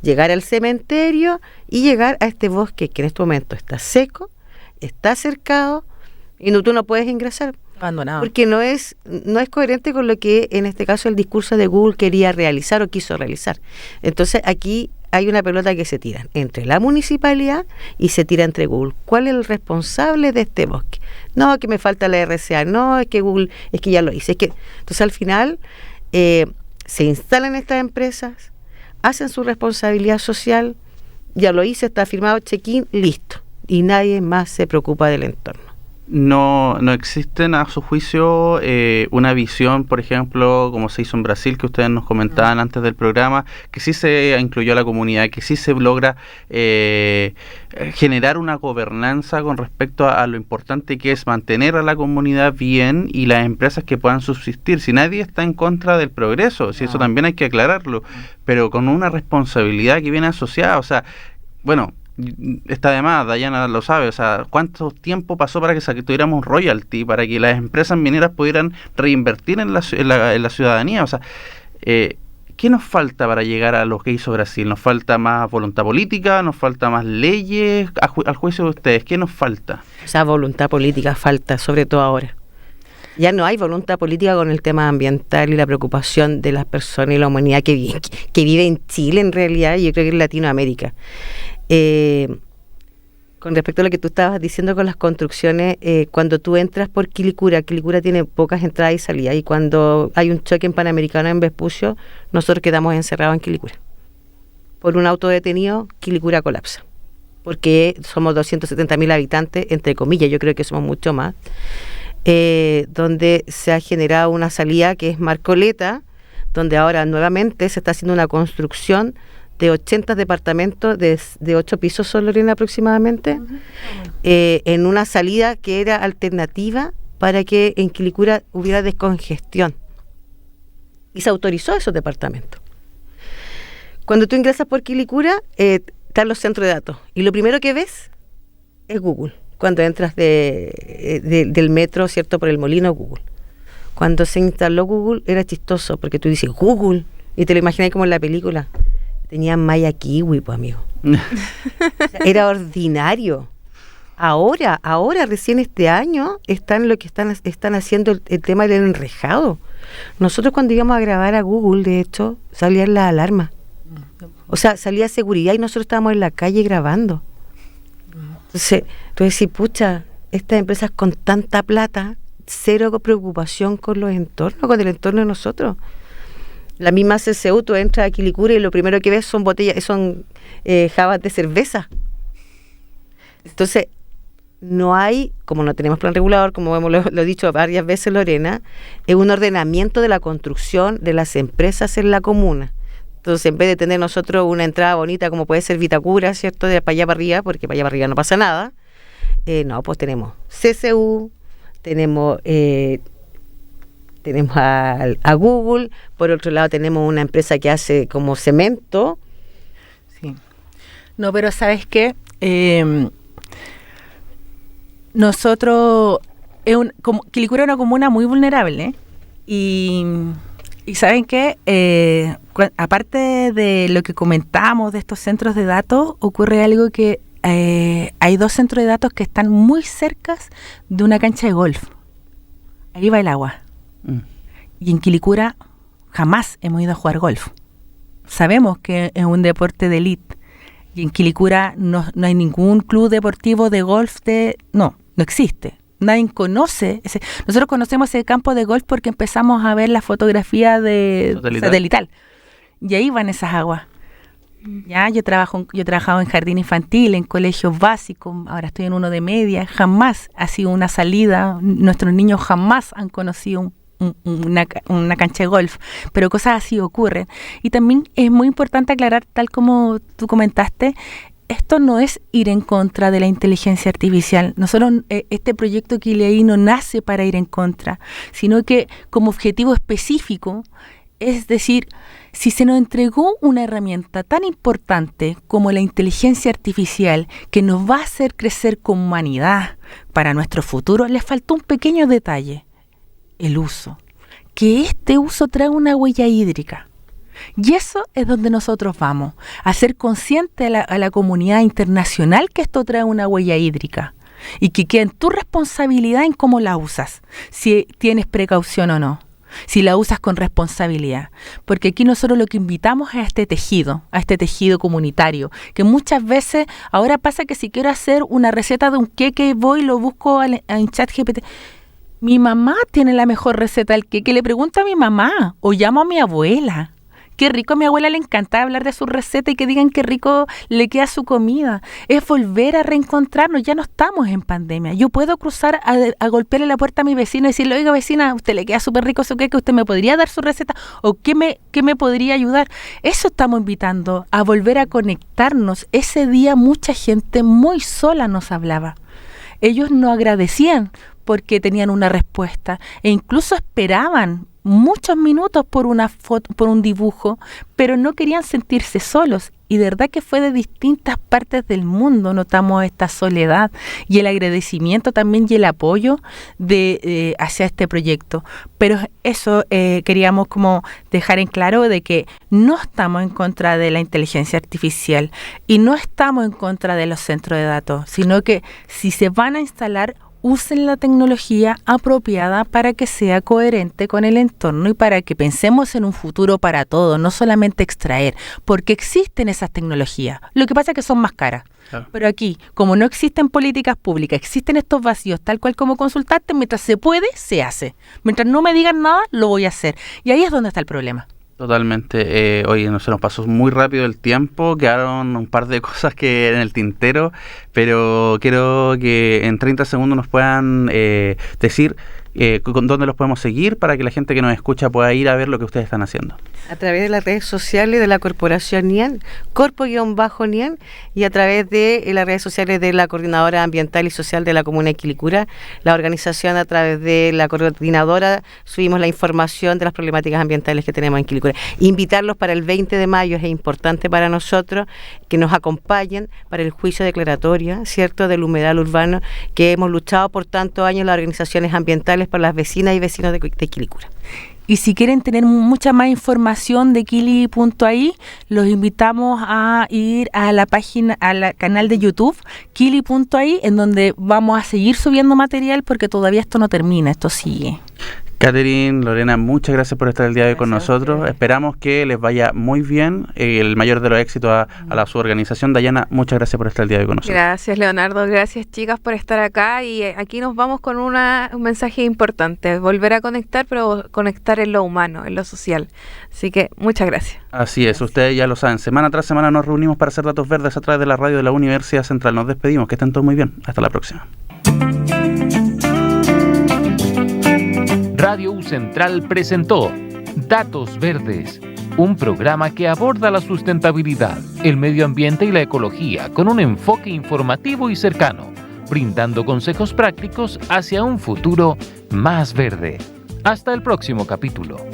llegar al cementerio y llegar a este bosque que en este momento está seco, está cercado y tú no puedes ingresar. Abandonado. Porque no es coherente con lo que en este caso el discurso de Google quería realizar o quiso realizar. Entonces aquí hay una pelota que se tira entre la municipalidad y se tira entre Google. ¿Cuál es el responsable de este bosque? No, que me falta la RCA, no, es que Google, es que ya lo hice. Entonces al final se instalan estas empresas, hacen su responsabilidad social, ya lo hice, está firmado, check-in, listo. Y nadie más se preocupa del entorno. No existen a su juicio una visión, por ejemplo, como se hizo en Brasil, que ustedes nos comentaban antes del programa, que sí se incluyó a la comunidad, que sí se logra generar una gobernanza con respecto a lo importante que es mantener a la comunidad bien y las empresas que puedan subsistir. Si nadie está en contra del progreso, si eso también hay que aclararlo, pero con una responsabilidad que viene asociada, o sea, bueno, está de más, Dayana lo sabe, o sea, ¿cuánto tiempo pasó para que tuviéramos royalty, para que las empresas mineras pudieran reinvertir en la ciudadanía? O sea, ¿qué nos falta para llegar a lo que hizo Brasil? ¿Nos falta más voluntad política? ¿Nos falta más leyes? Al juicio de ustedes, ¿qué nos falta? O sea, voluntad política falta, sobre todo ahora. Ya no hay voluntad política con el tema ambiental y la preocupación de las personas y la humanidad que vive en Chile, en realidad, y yo creo que en Latinoamérica. Con respecto a lo que tú estabas diciendo con las construcciones, cuando tú entras por Quilicura tiene pocas entradas y salidas, y cuando hay un choque en Panamericano en Vespucio, nosotros quedamos encerrados en Quilicura. Por un auto detenido, Quilicura colapsa, porque somos 270.000 habitantes, entre comillas, yo creo que somos mucho más, donde se ha generado una salida que es Marcoleta, donde ahora nuevamente se está haciendo una construcción de 80 departamentos de 8 pisos solo, Lorena, aproximadamente, en una salida que era alternativa para que en Quilicura hubiera descongestión. Y se autorizó esos departamentos. Cuando tú ingresas por Quilicura, están los centros de datos. Y lo primero que ves es Google. Cuando entras del metro, ¿cierto?, por el Molino, Google. Cuando se instaló Google era chistoso, porque tú dices, Google, y te lo imaginas como en la película. Tenían maya kiwi, pues, amigo. O sea, era ordinario. Ahora, recién este año, están haciendo el tema del enrejado. Nosotros cuando íbamos a grabar a Google, de hecho, salían las alarmas. O sea, salía seguridad y nosotros estábamos en la calle grabando. Entonces, tú decís, pucha, estas empresas con tanta plata, cero preocupación con los entornos, con el entorno de nosotros. La misma CCU, tú entras a Quilicura y lo primero que ves son botellas, son jabas de cerveza. Entonces, no hay, como no tenemos plan regulador, como hemos lo dicho varias veces, Lorena, es un ordenamiento de la construcción de las empresas en la comuna. Entonces, en vez de tener nosotros una entrada bonita como puede ser Vitacura, ¿cierto?, de para allá para arriba, porque para allá para arriba no pasa nada, no, pues tenemos CCU, tenemos a Google, por otro lado tenemos una empresa que hace como cemento. Sí. No, pero ¿sabes qué? Nosotros, Quilicura es una comuna muy vulnerable, y ¿saben qué? Aparte de lo que comentábamos de estos centros de datos, ocurre algo que hay 2 centros de datos que están muy cerca de una cancha de golf. Ahí va el agua. Y en Quilicura jamás hemos ido a jugar golf. Sabemos que es un deporte de élite, y en Quilicura no hay ningún club deportivo de golf no existe. Nadie conoce nosotros conocemos ese campo de golf porque empezamos a ver la fotografía de satelital, y ahí van esas aguas. Ya, yo he trabajado en jardín infantil, en colegios básicos, ahora estoy en uno de media, jamás ha sido una salida, nuestros niños jamás han conocido una cancha de golf, pero cosas así ocurren. Y también es muy importante aclarar, tal como tú comentaste, esto no es ir en contra de la inteligencia artificial. Nosotros, este proyecto Kili no nace para ir en contra, sino que como objetivo específico, es decir, si se nos entregó una herramienta tan importante como la inteligencia artificial que nos va a hacer crecer como humanidad para nuestro futuro, le faltó un pequeño detalle: el uso. Que este uso trae una huella hídrica. Y eso es donde nosotros vamos, a ser consciente a la comunidad internacional que esto trae una huella hídrica y que queda en tu responsabilidad en cómo la usas, si tienes precaución o no, si la usas con responsabilidad. Porque aquí nosotros lo que invitamos es a este tejido comunitario, que muchas veces, ahora pasa que si quiero hacer una receta de un queque, voy y lo busco en ChatGPT. Mi mamá tiene la mejor receta del queque, le pregunto a mi mamá o llamo a mi abuela. Qué rico, a mi abuela le encanta hablar de su receta y que digan qué rico le queda su comida. Es volver a reencontrarnos, ya no estamos en pandemia. Yo puedo cruzar a golpearle la puerta a mi vecino y decirle: oiga vecina, a usted le queda súper rico su queque, ¿usted me podría dar su receta? ¿O qué me podría ayudar? Eso estamos invitando, a volver a conectarnos. Ese día mucha gente muy sola nos hablaba. Ellos no agradecían porque tenían una respuesta e incluso esperaban muchos minutos por una foto, por un dibujo, pero no querían sentirse solos. Y de verdad que fue de distintas partes del mundo, notamos esta soledad y el agradecimiento también y el apoyo hacia este proyecto. Pero eso queríamos como dejar en claro de que no estamos en contra de la inteligencia artificial y no estamos en contra de los centros de datos, sino que si se van a instalar, usen la tecnología apropiada para que sea coherente con el entorno y para que pensemos en un futuro para todos, no solamente extraer, porque existen esas tecnologías. Lo que pasa es que son más caras. Claro. Pero aquí, como no existen políticas públicas, existen estos vacíos, tal cual como consultaste, mientras se puede, se hace. Mientras no me digan nada, lo voy a hacer. Y ahí es donde está el problema. Totalmente. Oye, se nos pasó muy rápido el tiempo, quedaron un par de cosas que en el tintero, pero quiero que en 30 segundos nos puedan decir dónde los podemos seguir para que la gente que nos escucha pueda ir a ver lo que ustedes están haciendo. A través de las redes sociales de la Corporación NIAN, Corpo-NIAN, y a través de las redes sociales de la Coordinadora Ambiental y Social de la Comuna de Quilicura. La organización, a través de la coordinadora, subimos la información de las problemáticas ambientales que tenemos en Quilicura. Invitarlos para el 20 de mayo, es importante para nosotros que nos acompañen para el juicio declaratorio, ¿cierto?, del humedal urbano, que hemos luchado por tantos años las organizaciones ambientales para las vecinas y vecinos de Quilicura. Y si quieren tener mucha más información de Kili.ai, los invitamos a ir a la página, al canal de YouTube, Kili.ai, en donde vamos a seguir subiendo material porque todavía esto no termina, esto sigue. Catherine, Lorena, muchas gracias por estar el día de hoy con nosotros. Esperamos que les vaya muy bien, el mayor de los éxitos a su organización. Dayana, muchas gracias por estar el día de hoy con nosotros. Gracias, Leonardo. Gracias, chicas, por estar acá. Y aquí nos vamos con un mensaje importante. Volver a conectar, pero conectar en lo humano, en lo social. Así que muchas gracias. Así es, ustedes ya lo saben. Semana tras semana nos reunimos para hacer Datos Verdes a través de la radio de la Universidad Central. Nos despedimos. Que estén todos muy bien. Hasta la próxima. Radio U Central presentó Datos Verdes, un programa que aborda la sustentabilidad, el medio ambiente y la ecología con un enfoque informativo y cercano, brindando consejos prácticos hacia un futuro más verde. Hasta el próximo capítulo.